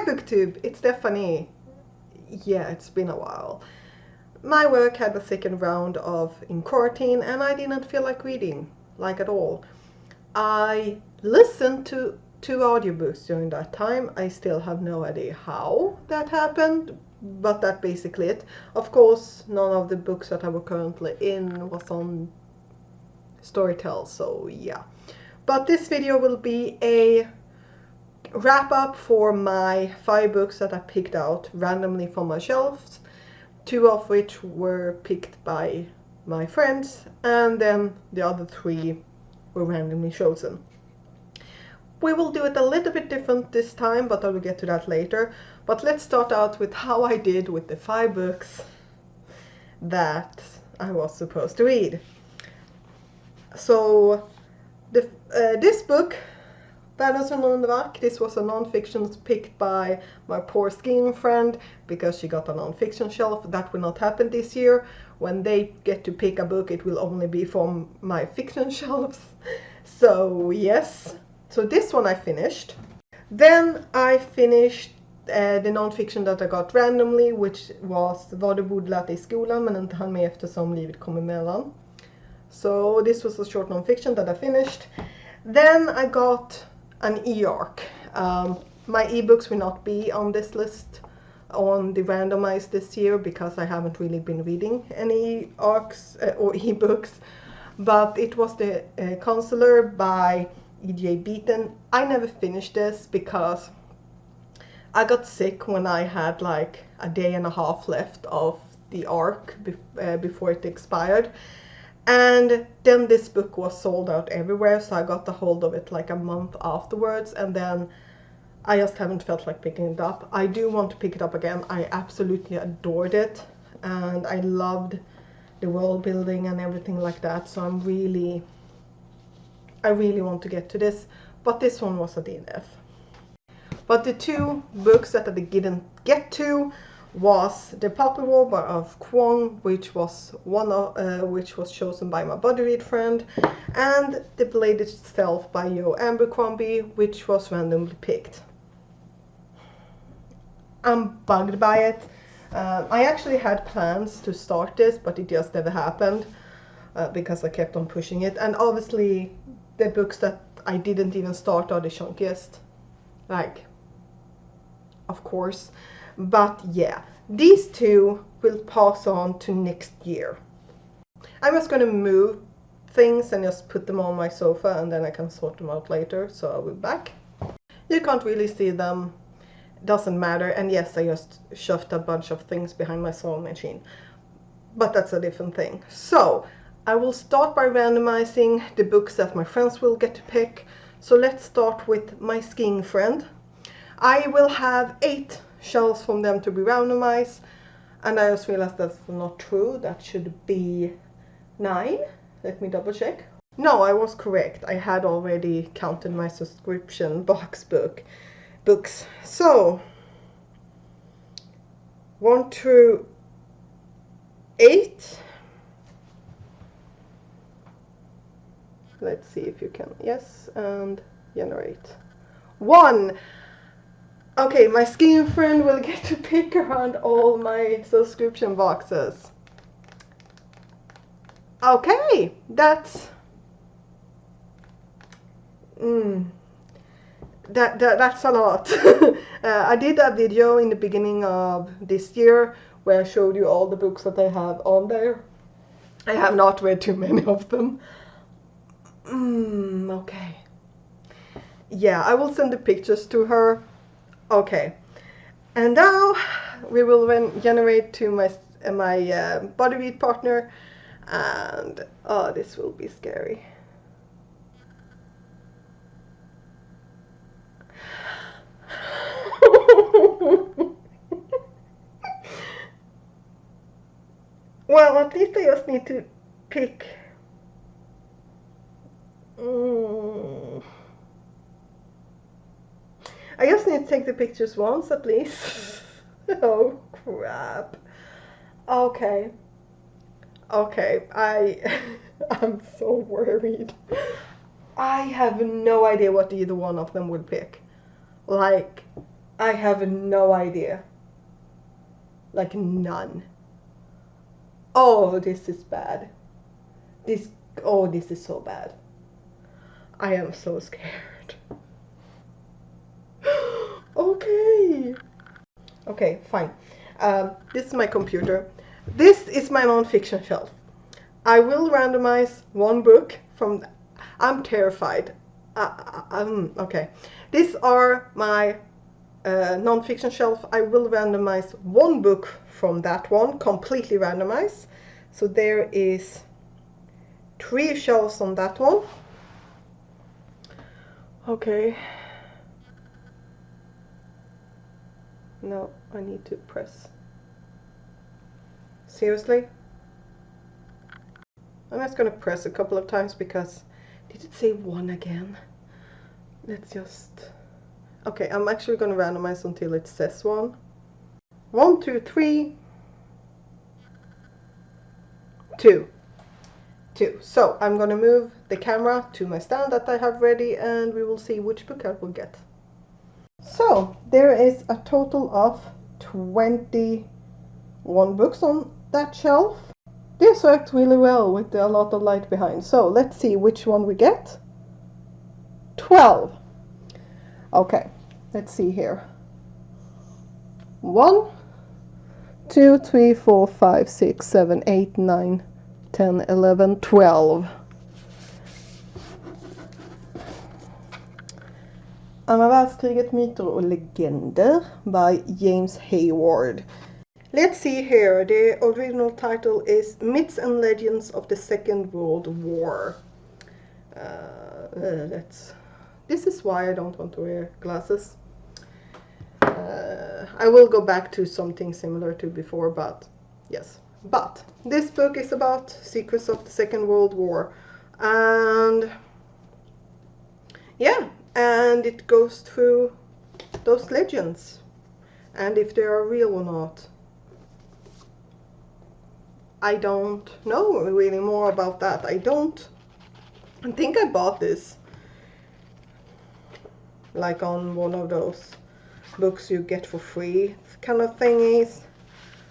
Hi BookTube, it's Stephanie. Yeah, it's been a while. My work had a second round in quarantine and I didn't feel like reading, like at all. I listened to 2 audiobooks during that time. I still have no idea how that happened, but that's basically it. Of course, none of the books that I were currently in was on Storytel, so yeah. But this video will be a wrap up for my 5 books that I picked out randomly from my shelves, 2 of which were picked by my friends, and then the other 3 were randomly chosen. We will do it a little bit different this time, but I will get to that later. But let's start out with how I did with the 5 books that I was supposed to read. So this book, this was a non-fiction picked by my poor skiing friend because she got a non-fiction shelf. That will not happen this year. When they get to pick a book, it will only be from my fiction shelves. So yes, so this one I finished. Then I finished the non-fiction that I got randomly, which was Vad du borde lära dig i skolan men inte hann med eftersom livet kom emellan. So this was a short non-fiction that I finished. Then I got an e-arc. My ebooks will not be on this list on the randomized this year because I haven't really been reading any arcs or ebooks, but it was the Counselor by E.J. Beaton. I never finished this because I got sick when I had like a day and a half left of the arc before it expired. And then this book was sold out everywhere, so I got a hold of it like a month afterwards, and then I just haven't felt like picking it up. I do want to pick it up again. I absolutely adored it, and I loved the world building and everything like that, so I really want to get to this, but this one was a DNF. But the 2 books that I didn't get to was The Puppy War by Kwong, which was which was chosen by my body read friend, and The Blade Itself by Joe Abercrombie, which was randomly picked. I'm bugged by it. I actually had plans to start this, but it just never happened because I kept on pushing it. And obviously, the books that I didn't even start are the chunkiest, like, of course. But yeah, these 2 will pass on to next year. I'm just going to move things and just put them on my sofa, and then I can sort them out later, so I'll be back. You can't really see them, doesn't matter, and yes, I just shoved a bunch of things behind my sewing machine, but that's a different thing. So I will start by randomizing the books that my friends will get to pick. So let's start with my skiing friend. I will have 8 shells from them to be randomized, and I just realized that's not true. That should be 9. Let me double check. No, I was correct. I had already counted my subscription box books. So 1 through 8. Let's see if you can. Yes, and generate 1. Okay, my skiing friend will get to pick around all my subscription boxes. Okay, that's that's a lot. I did a video in the beginning of this year where I showed you all the books that I have on there. I have not read too many of them. Okay. Yeah, I will send the pictures to her. Okay, and now we will generate to my body read partner, and oh, this will be scary. Well, at least I just need to pick. I just need to take the pictures once at least. Oh crap. Okay. I'm so worried. I have no idea what either one of them will pick. Like, I have no idea. Like none. Oh, this is bad. This is so bad. I am so scared. Okay. Okay, fine. This is my computer. This is my non-fiction shelf. I will randomize one book from... I'm terrified. Okay. These are my non-fiction shelf. I will randomize one book from that one, completely randomized. So there is 3 shelves on that one. Okay. No, I need to press. Seriously? I'm just gonna press a couple of times because... Did it say 1 again? Let's just... Okay, I'm actually gonna randomize until it says 1. 1, 2, 3. 2. 2. So I'm gonna move the camera to my stand that I have ready and we will see which book I will get. So there is a total of 21 books on that shelf. This worked really well with a lot of light behind. So let's see which one we get. 12. Okay, let's see here. 1, 2, 3, 4, 5, 6, 7, 8, 9, 10, 11, 12. Andra världskriget, myter och legender by James Hayward. Let's see here. The original title is Myths and Legends of the Second World War. This is why I don't want to wear glasses. I will go back to something similar to before, but yes. But this book is about secrets of the Second World War. And yeah, and it goes through those legends and if they are real or not. I don't know really more about that. I think I bought this like on one of those books you get for free kind of thingies,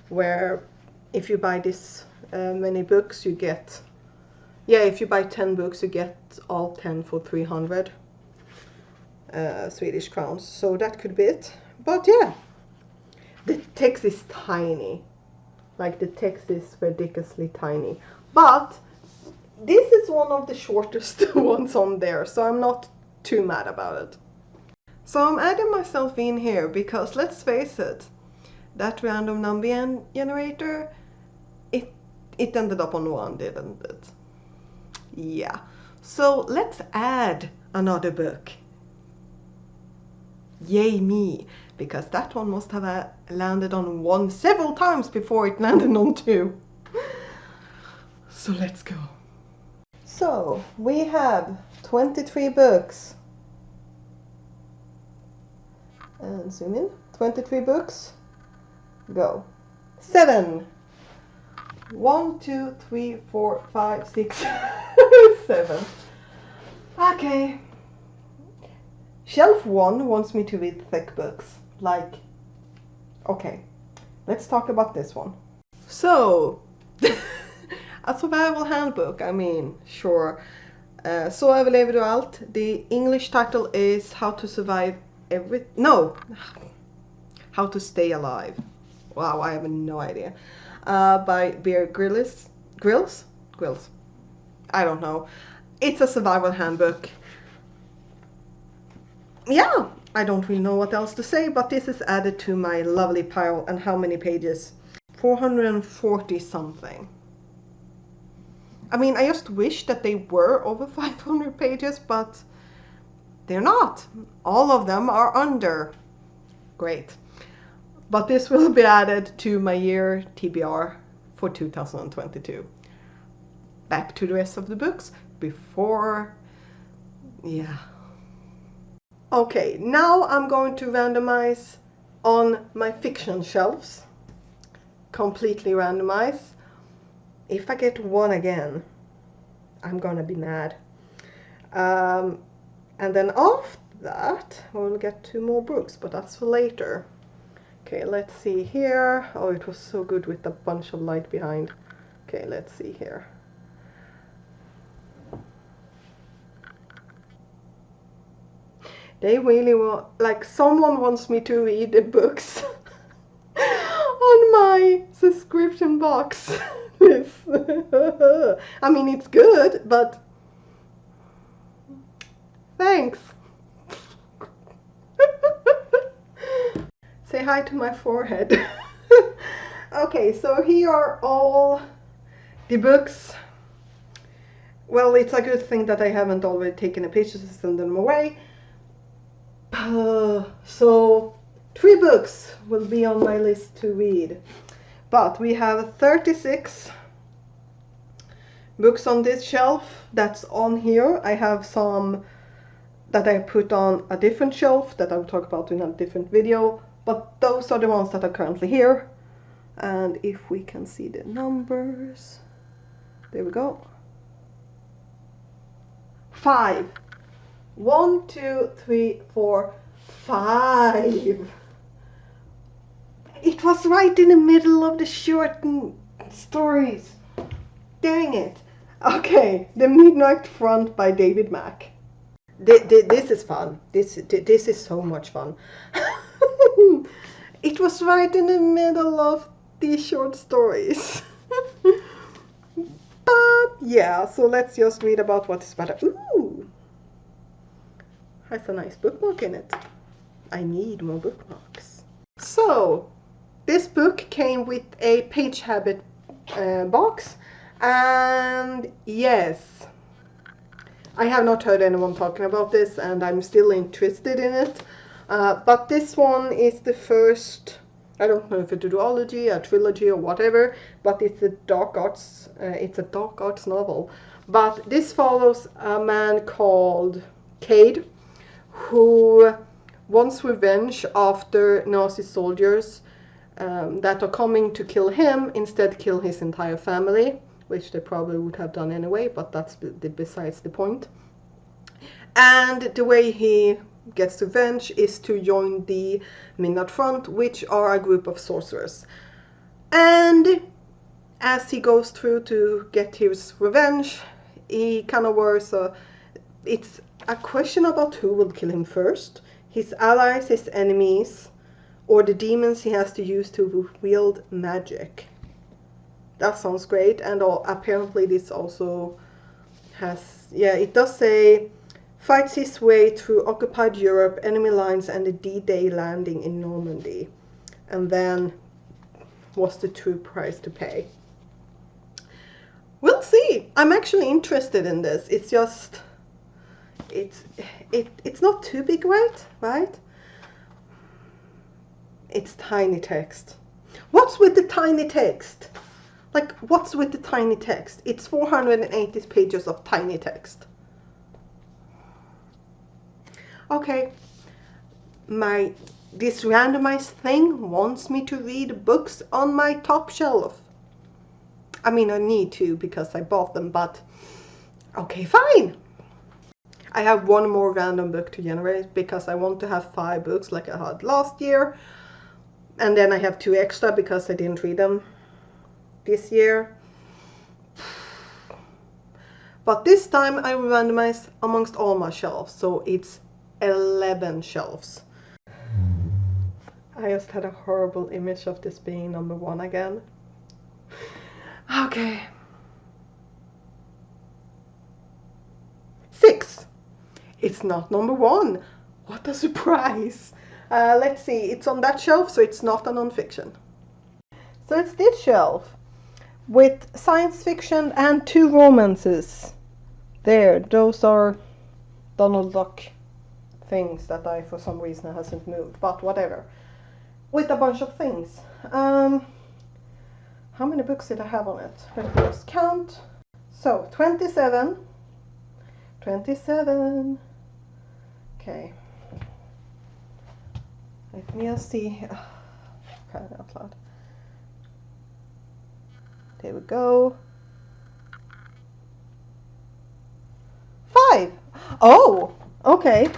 where if you buy this many books you get, if you buy 10 books you get all 10 for 300 Swedish crowns. So that could be it. But yeah, the text is tiny. Like the text is ridiculously tiny. But this is one of the shortest ones on there, so I'm not too mad about it. So I'm adding myself in here because let's face it, that random number generator, it ended up on 1, didn't it? Yeah. So let's add another book. Yay me, because that one must have landed on 1 several times before it landed on 2. So let's go. So we have 23 books. And zoom in. 23 books. Go. 7. 1, 2, 3, 4, 5, 6, 7. Okay. Shelf 1 wants me to read thick books. Like, okay, let's talk about this one. So, a survival handbook, I mean, sure. Så överlever du allt. The English title is How to Survive How to Stay Alive. Wow, I have no idea. By Weir Grills? I don't know. It's a survival handbook. Yeah, I don't really know what else to say, but this is added to my lovely pile. And how many pages? 440 something. I mean, I just wish that they were over 500 pages, but they're not. All of them are under. Great. But this will be added to my year TBR for 2022. Back to the rest of the books before, yeah. Okay, now I'm going to randomize on my fiction shelves. Completely randomize. If I get 1 again, I'm gonna be mad. And then that. We'll get 2 more books, but that's for later. Okay, let's see here. Oh, it was so good with the bunch of light behind. Okay, let's see here. They really want, like, someone wants me to read the books on my subscription box. I mean, it's good, but thanks. Say hi to my forehead. Okay, so here are all the books. Well, it's a good thing that I haven't already taken a picture to send them away. So 3 books will be on my list to read. But we have 36 books on this shelf that's on here. I have some that I put on a different shelf that I will talk about in a different video. But those are the ones that are currently here. And if we can see the numbers, there we go. 5. 1, 2, 3, 4, 5. It was right in the middle of the short stories. Dang it. Okay, The Midnight Front by David Mack. This is fun. This is so much fun. It was right in the middle of these short stories. But yeah, so let's just read about what is better. Ooh, has a nice bookmark in it. I need more bookmarks. So this book came with a Page Habit box, and yes, I have not heard anyone talking about this, and I'm still interested in it. But this one is the first, I don't know if it's a duology, a trilogy, or whatever, but it's a dark arts novel. But this follows a man called Cade, who wants revenge after Nazi soldiers that are coming to kill him instead kill his entire family, which they probably would have done anyway, but that's besides the point. And the way he gets revenge is to join the Midnight Front, which are a group of sorcerers. And as he goes through to get his revenge, he kind of worries. It's a question about who will kill him first: his allies, his enemies, or the demons he has to use to wield magic. That sounds great. And apparently this also has, yeah, it does say fights his way through occupied Europe, enemy lines, and the D-Day landing in Normandy. And then what's the true price to pay? We'll see. I'm actually interested in this. It's just, it's not too big, right? It's tiny text. What's with the tiny text? Like, what's with the tiny text? It's 480 pages of tiny text. Okay, this randomized thing wants me to read books on my top shelf. I mean, I need to because I bought them, but okay, fine. I have 1 more random book to generate because I want to have 5 books like I had last year. And then I have 2 extra because I didn't read them this year. But this time I randomized amongst all my shelves, so it's 11 shelves. I just had a horrible image of this being number 1 again. Okay. 6. It's not number 1. What a surprise. Let's see, it's on that shelf, so it's not a non-fiction. So it's this shelf with science fiction and 2 romances. There, those are Donald Duck things that I, for some reason, hasn't moved, but whatever. With a bunch of things. How many books did I have on it? Let me just count. So, 27. 27. Okay. Let me just see. Crying out loud. There we go. 5. Oh, okay.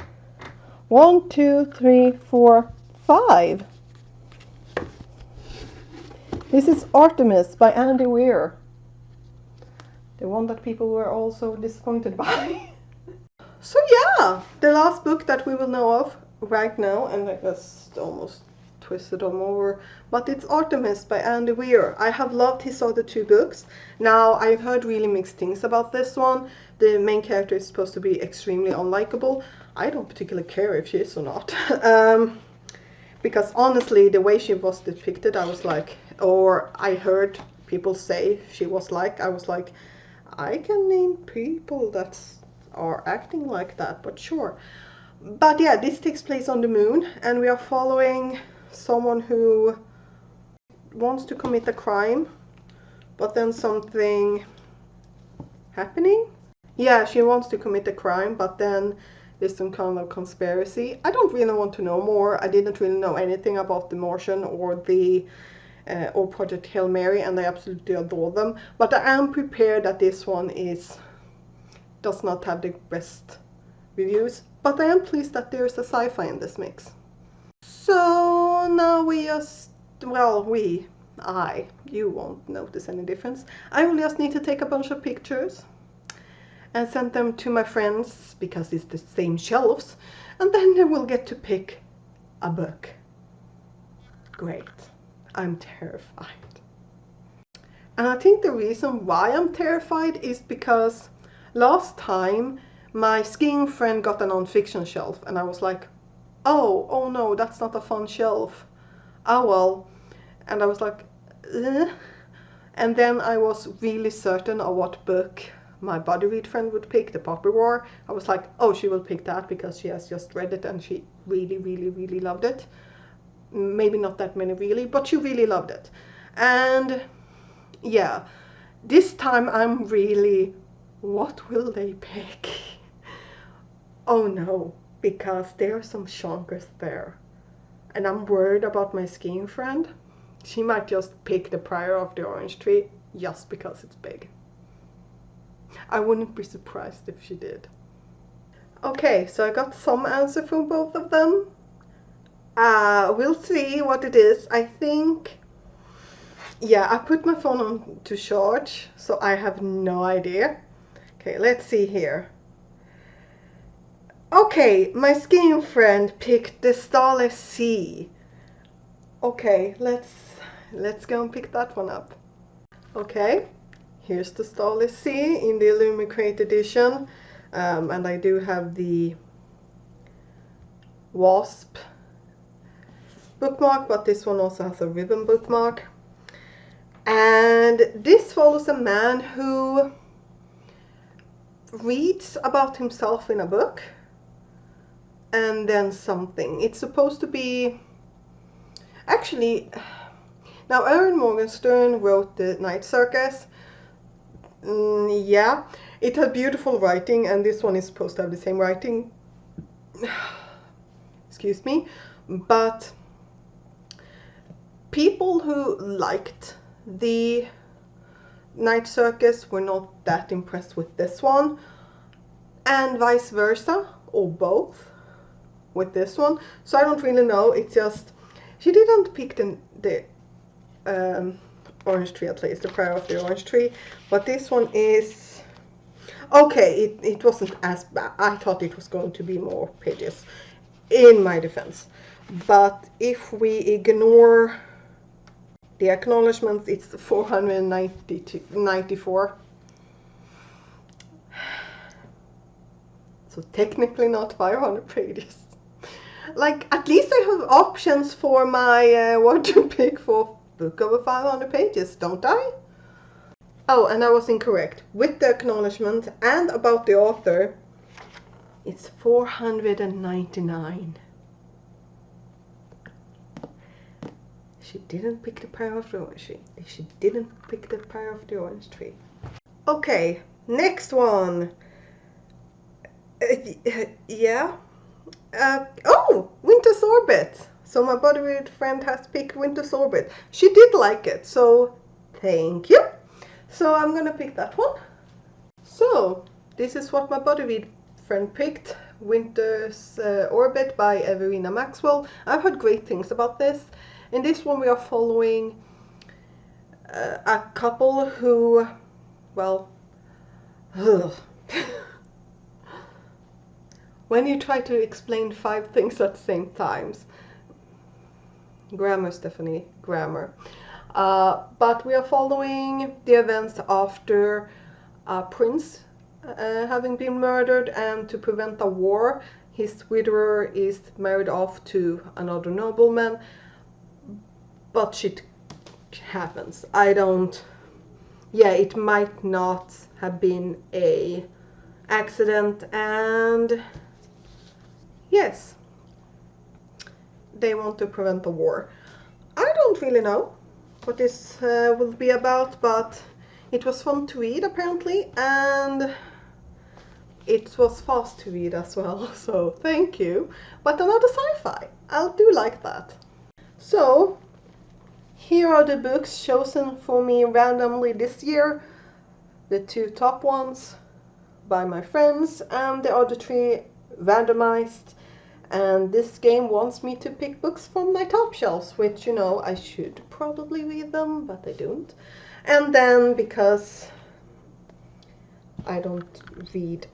1, 2, 3, 4, 5. This is Artemis by Andy Weir. The one that people were also disappointed by. So yeah, the last book that we will know of right now, and I just almost twisted them over, but it's Artemis by Andy Weir. I have loved his other 2 books. Now, I've heard really mixed things about this one. The main character is supposed to be extremely unlikable. I don't particularly care if she is or not. Because honestly, the way she was depicted, I was like, or I heard people say she was like, I was like, I can name people that are acting like that, but sure. But yeah, this takes place on the moon, and we are following someone who wants to commit a crime, but then something happening. Yeah, she wants to commit a crime, but then there's some kind of conspiracy. I don't really want to know more. I didn't really know anything about the Martian or the or Project Hail Mary, and I absolutely adore them. But I am prepared that this one does not have the best reviews. But I am pleased that there's a sci-fi in this mix. So now we just, well, you won't notice any difference. I will just need to take a bunch of pictures and send them to my friends, because it's the same shelves, and then they will get to pick a book. Great. I'm terrified. And I think the reason why I'm terrified is because last time my skiing friend got a non-fiction shelf, and I was like, oh no, that's not a fun shelf. Oh well. And I was like, eh. And then I was really certain of what book my body read friend would pick, The Poppy War. I was like, oh, she will pick that because she has just read it and she really loved it. Maybe not that many really, but she really loved it. And yeah, this time I'm really, what will they pick? Oh no, because there are some shonkers there. And I'm worried about my skiing friend. She might just pick The Prior of the Orange Tree just because it's big. I wouldn't be surprised if she did. Okay, so I got some answer from both of them. We'll see what it is. I think, yeah, I put my phone on to charge, so I have no idea. Okay, let's see here. Okay, my skiing friend picked The Starless Sea. Okay, let's go and pick that one up. Okay, here's The Starless Sea in the Illumicrate edition, and I do have the Wasp bookmark, but this one also has a ribbon bookmark. And this follows a man who reads about himself in a book, and then something. It's supposed to be, actually, now Erin Morgenstern wrote The Night Circus. Yeah, it had beautiful writing, and this one is supposed to have the same writing. Excuse me, but people who liked The Night Circus were not that impressed with this one, and vice versa, or both, with this one. So I don't really know. It's just, she didn't pick the Orange Tree, at least, The Prior of the Orange Tree, but this one is okay. It wasn't as bad. I thought it was going to be more pages, in my defense. But if we ignore the acknowledgements, it's 494. So technically not 500 pages. Like, at least I have options for my what to pick for book over 500 pages, don't I? Oh, and I was incorrect. With the acknowledgement and about the author, it's 499. She didn't pick The Prior of the Orange Tree. She didn't pick The Prior of the Orange Tree. Okay, next one. Yeah. Oh, Winter's Orbit. So my body read friend has picked Winter's Orbit. She did like it, so thank you. So I'm gonna pick that one. So this is what my body read friend picked. Winter's Orbit by Evarina Maxwell. I've heard great things about this. In this one we are following a couple who, well, when you try to explain 5 things at the same time, grammar, Stephanie, grammar. But we are following the events after Prince having been murdered, and to prevent a war, his widower is married off to another nobleman, but shit happens. It might not have been a accident, and yes, they want to prevent the war. I don't really know what this will be about, but it was fun to read apparently, and it was fast to read as well, so thank you. But another sci-fi, I do like that. So here are the books chosen for me randomly this year. The 2 top ones by my friends, and the other 3 randomized. And this game wants me to pick books from my top shelves, which, you know, I should probably read them, but I don't. And then, because I don't read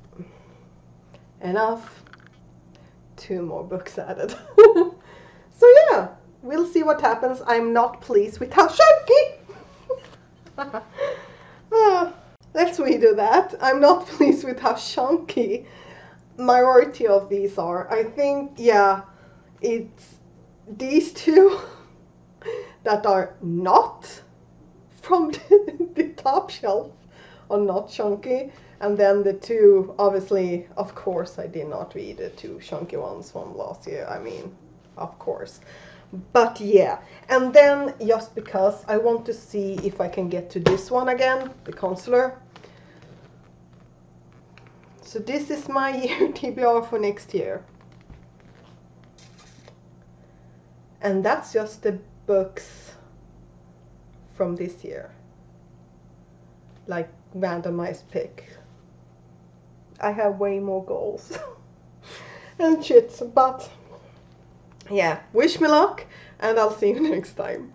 enough, 2 more books added. So yeah, we'll see what happens. I'm not pleased with how chunky. Let's redo that. I'm not pleased with how chunky majority of these are. I think, yeah, it's these 2 that are not from the top shelf are not chunky, and then the 2, obviously, of course, I did not read the 2 chunky ones from last year. I mean, of course. But yeah, and then just because I want to see if I can get to this one again, the Consular. So this is my year TBR for next year. And that's just the books from this year. Like randomized pick. I have way more goals and shit, but yeah, wish me luck, and I'll see you next time.